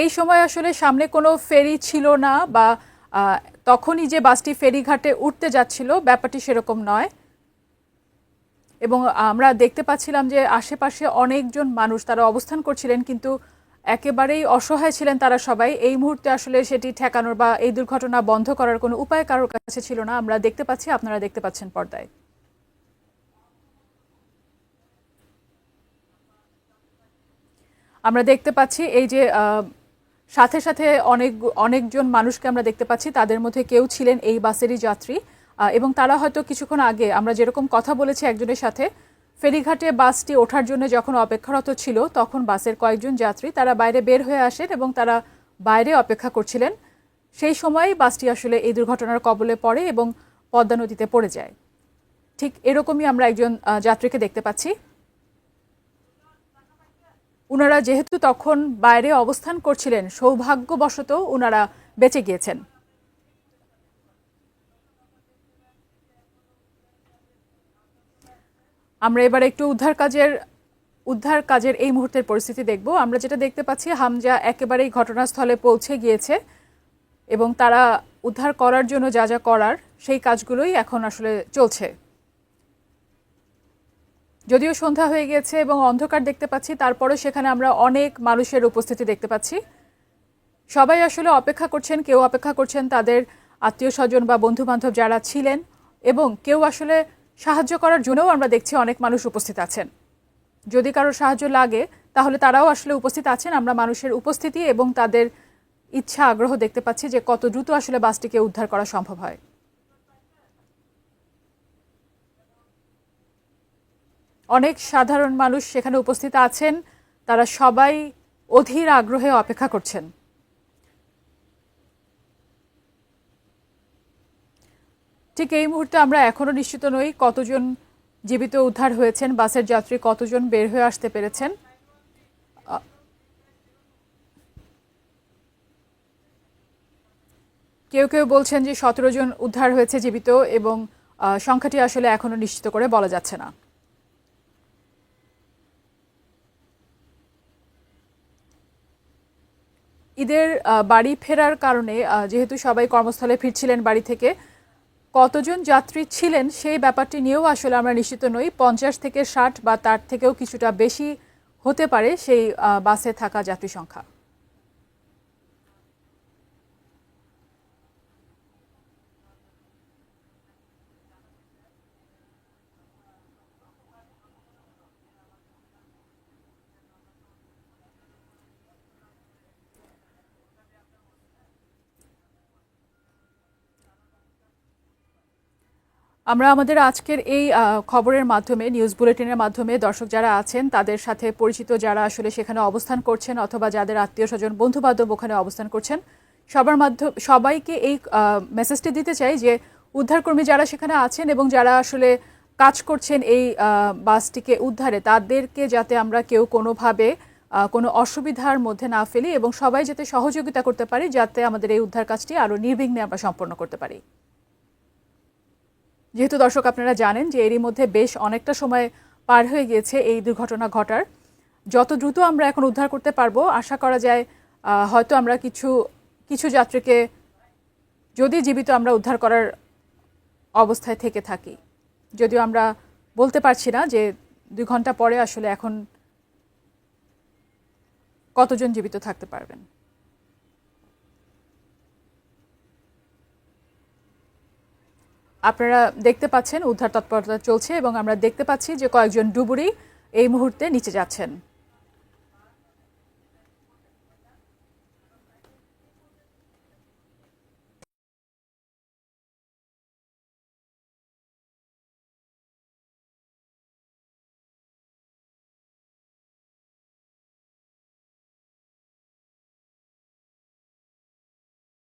এই সময় আসলে সামনে কোনো ফেরি ছিল না বা তখনই যে বাসটি ফেরিঘাটে উঠতে যাচ্ছিল ব্যাপারটি সেরকম নয়। এবং আমরা দেখতে পাচ্ছিলাম যে আশেপাশে অনেকজন মানুষ তারা অবস্থান করছিলেন, কিন্তু একেবারেই অসহায় ছিলেন তারা সবাই। এই মুহূর্তে আসলে সেটি ঠেকানোর বা এই দুর্ঘটনা বন্ধ করার কোনো উপায় কারোর কাছে ছিল না। আমরা দেখতে পাচ্ছি, আপনারা দেখতে পাচ্ছেন পর্দায়। আমরা দেখতে পাচ্ছি এই যে সাথে সাথে অনেকজন মানুষকে আমরা দেখতে পাচ্ছি, তাদের মধ্যে কেউ ছিলেন এই বাসেরই যাত্রী। এবং তারা হয়তো কিছুক্ষণ আগে আমরা যেরকম কথা বলেছি একজনের সাথে, ফেরিঘাটে বাসটি ওঠার জন্য যখন অপেক্ষারত ছিল তখন বাসের কয়েকজন যাত্রী তারা বাইরে বের হয়ে আসেন এবং তারা বাইরে অপেক্ষা করছিলেন। সেই সময় বাসটি আসলে এই দুর্ঘটনার কবলে পড়ে এবং পদ্মা নদীতে পড়ে যায়। ঠিক এরকমই আমরা একজন যাত্রীকে দেখতে পাচ্ছি। উনারা যেহেতু তখন বাইরে অবস্থান করছিলেন, সৌভাগ্যবশত উনারা বেঁচে গিয়েছেন। আমরা এবার একটু উদ্ধার কাজের এই মুহূর্তের পরিস্থিতি দেখব। আমরা যেটা দেখতে পাচ্ছি, হামজা একেবারেই ঘটনাস্থলে পৌঁছে গিয়েছে এবং তারা উদ্ধার করার জন্য যা যা করার সেই কাজগুলোই এখন আসলে চলছে। যদিও সন্ধ্যা হয়ে গেছে এবং অন্ধকার দেখতে পাচ্ছি, তারপরে সেখানে আমরা অনেক মানুষের উপস্থিতি দেখতে পাচ্ছি। সবাই আসলে অপেক্ষা করছেন, কেউ অপেক্ষা করছেন তাদের আত্মীয় স্বজন বা বন্ধু বান্ধব যারা ছিলেন, এবং কেউ আসলে সাহায্য করার জন্যও আমরা দেখছি অনেক মানুষ উপস্থিত আছেন। যদি কারো সাহায্য লাগে তাহলে তারাও আসলে উপস্থিত আছেন। আমরা মানুষের উপস্থিতি এবং তাদের ইচ্ছা আগ্রহ দেখতে পাচ্ছি যে কত দ্রুত আসলে বাসটিকে উদ্ধার করা সম্ভব হয়। অনেক সাধারণ মানুষ সেখানে উপস্থিত আছেন, তারা সবাই অধীর আগ্রহে অপেক্ষা করছেন। ঠিক এই মুহূর্তে আমরা এখনো নিশ্চিত নই কতজন জীবিত উদ্ধার হয়েছেন, বাসের যাত্রী কতজন বের হয়ে আসতে পেরেছেন। কেউ কেউ বলছেন যে 17 জন উদ্ধার হয়েছে জীবিত, এবং সংখ্যাটি আসলে এখনো নিশ্চিত করে বলা যাচ্ছে না। ঈদের বাড়ি ফেরার কারণে যেহেতু সবাই কর্মস্থলে ফিরছিলেন বাড়ি থেকে, কতজন যাত্রী ছিলেন সেই ব্যাপারটি নিয়েও আসলে আমরা নিশ্চিত নই। 50 থেকে 60 বা তার থেকেও কিছুটা বেশি হতে পারে সেই বাসে থাকা যাত্রী সংখ্যা। আমরা আমাদের আজকের এই খবরের মাধ্যমে, নিউজ বুলেটিনের মাধ্যমে দর্শক যারা আছেন তাদের সাথে পরিচিত, যারা আসলে সেখানে অবস্থান করছেন অথবা যাদের আত্মীয় স্বজন বন্ধু বান্ধব ওখানে অবস্থান করছেন, সবাইকে এই মেসেজটি দিতে চাই যে উদ্ধারকর্মী যারা সেখানে আছেন এবং যারা আসলে কাজ করছেন এই বাসটিকে উদ্ধারে, তাদেরকে যাতে আমরা কেউ কোনোভাবে কোনো অসুবিধার মধ্যে না ফেলি এবং সবাই যাতে সহযোগিতা করতে পারি, যাতে আমাদের এই উদ্ধার কাজটি আরও নির্বিঘ্নে আমরা সম্পন্ন করতে পারি। যেহেতু দর্শক আপনারা জানেন যে এরই মধ্যে বেশ অনেকটা সময় পার হয়ে গিয়েছে এই দুর্ঘটনা ঘটার, যত দ্রুত আমরা এখন উদ্ধার করতে পারবো আশা করা যায় হয়তো আমরা কিছু কিছু যাত্রীকে যদি জীবিত আমরা উদ্ধার করার অবস্থায় থেকে থাকি, যদিও আমরা বলতে পারছি না যে 2 ঘন্টা পরে আসলে এখন কতজন জীবিত থাকতে পারবেন। আপনারা দেখতে পাচ্ছেন উদ্ধার তৎপরতা চলছে এবং আমরা দেখতে পাচ্ছি যে কয়েকজন ডুবুরি এই মুহূর্তে নিচে যাচ্ছেন।